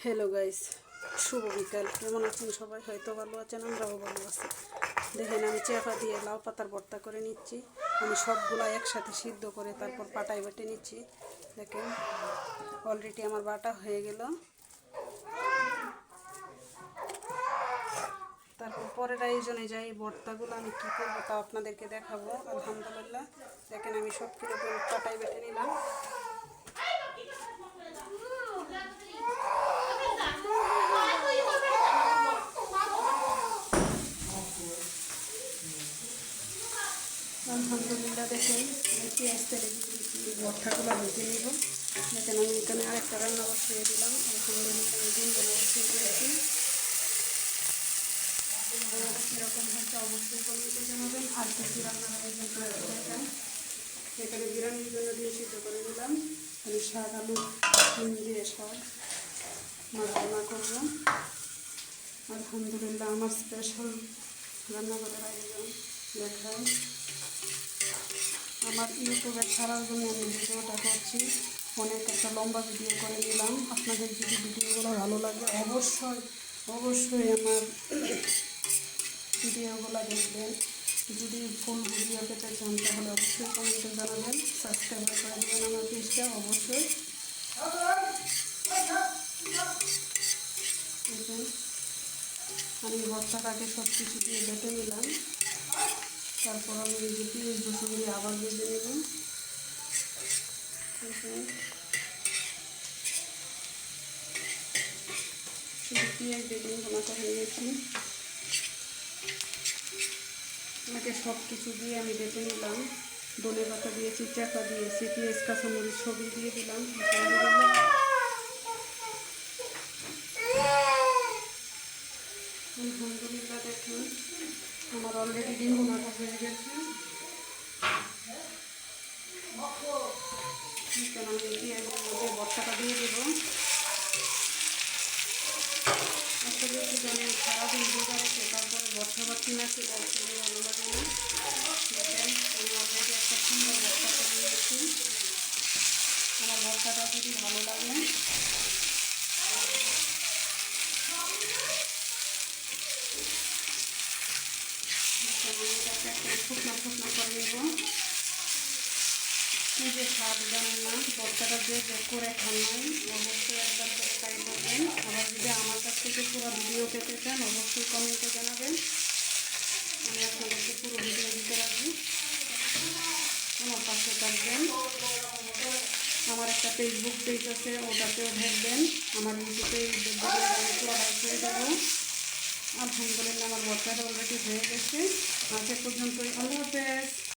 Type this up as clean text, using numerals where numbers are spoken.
Hello guys, শুভ বিকাল। কেমন আছেন সবাই? হয়তো ভালো আছেন, আমরাও ভালো আছি। দেখেন, আমি চেপা দিয়ে লাউ পাতার ভর্তা করে নিচ্ছি। আমি সবগুলা একসাথে সিদ্ধ করে তারপর পাটায় বেটে নিচ্ছি। দেখেন, অলরেডি আমার বাটা হয়ে গেল। তারপর পরের আয়োজনে যাই, ভর্তাগুলো আমি কী করবো তা আপনাদেরকে দেখাবো। আলহামদুলিল্লাহ, দেখেন আমি সব কিছু পাটায় বেটে নিলাম। আলহামদুলিল্লাহ, দেখেন আমি পেঁয়াজ তেলে ভর্তাগুলো ভেজে নিব। দেখেন আমি এখানে আরেকটা রান্না বসিয়ে দিলাম। আলহামদুলিল্লাহ, আমি ডিমগুলো বসিয়ে দিয়েছি। কীরকম হচ্ছে অবশ্যই কমেন্টে জানাবেন। আর কিছু রান্নার আয়োজন করে দেখেন, এখানে বিরিয়ানির জন্য দিয়ে সিদ্ধ করে দিলাম। আমি শাক, আলু ডিম দিয়ে শাক রান্না করবো। আলহামদুলিল্লাহ, আমার স্পেশাল রান্নাঘরের আয়োজন দেখায়। আমার ইউটিউবে ছাড়ার জন্য আমি ভিডিওটা করছি। অনেক একটা লম্বা ভিডিও করে নিলাম। আপনাদের যদি ভিডিওগুলো ভালো লাগে অবশ্যই আমার ভিডিওগুলো দেখবেন। যদি ফুল ভিডিও পেতে চান তাহলে অবশ্যই কমেন্টে জানাবেন। সাবস্ক্রাইব করে দেবেন আমার পেজটা অবশ্যই। আমি ভর্তাটাকে সব কিছু দিয়ে বেটে নিলাম। তারপর আমি এই যে পেঁয়াজ রসুন দিয়ে আবার বেটে নেব। শুধু পেঁয়াজ বেগুন ভোনা করে নিয়েছি। আমাকে সব কিছু দিয়ে আমি বেটে নিলাম। ধনে পাতা দিয়েছি, চাকা দিয়েছি, পেঁয়াজ কাঁচামরিচ সবই দিয়ে দিলাম। আলহামদুলিল্লাহ, দেখুন আমার অলরেডি ডিম ভোনাটা হয়ে গেছে। আমি পেঁয়াজের মধ্যে ভর্তাটা দিয়ে দেবো। আসলে আমি সারাদিন রোজা রেখে তারপরে ভর্তা পাচ্ছি না, সেটা আসলে ভালো লাগে না। দেখেন আমি অলরেডি একটা সুন্দর ভর্তা করে নিয়েছি। আমার ভর্তাটা যদি ভালো লাগে আমি এটাকে একটা শুকনো করে নেব। কী যে স্বাদ জানেন না, ভর্তাটা যে করে খান নাই অবশ্যই একবার করে ট্রাই করবেন। আবার যদি আমার কাছ থেকে পুরো ভিডিও পেতে চান অবশ্যই কমেন্টে জানাবেন। আমি আপনাদেরকে পুরো ভিডিও দিতে রাখি, আমার পাশে থাকবেন। আমার একটা ফেসবুক পেজ আছে, ওটাতেও দেখবেন। আমার ইউটিউবে আমি পুরো লাইভ করে দেবো। আলহামদুলিল্লাহ, আমার ভর্তাটা অলরেডি হয়ে গেছে। আজ পর্যন্তই। আল্লাহ হাফেজ।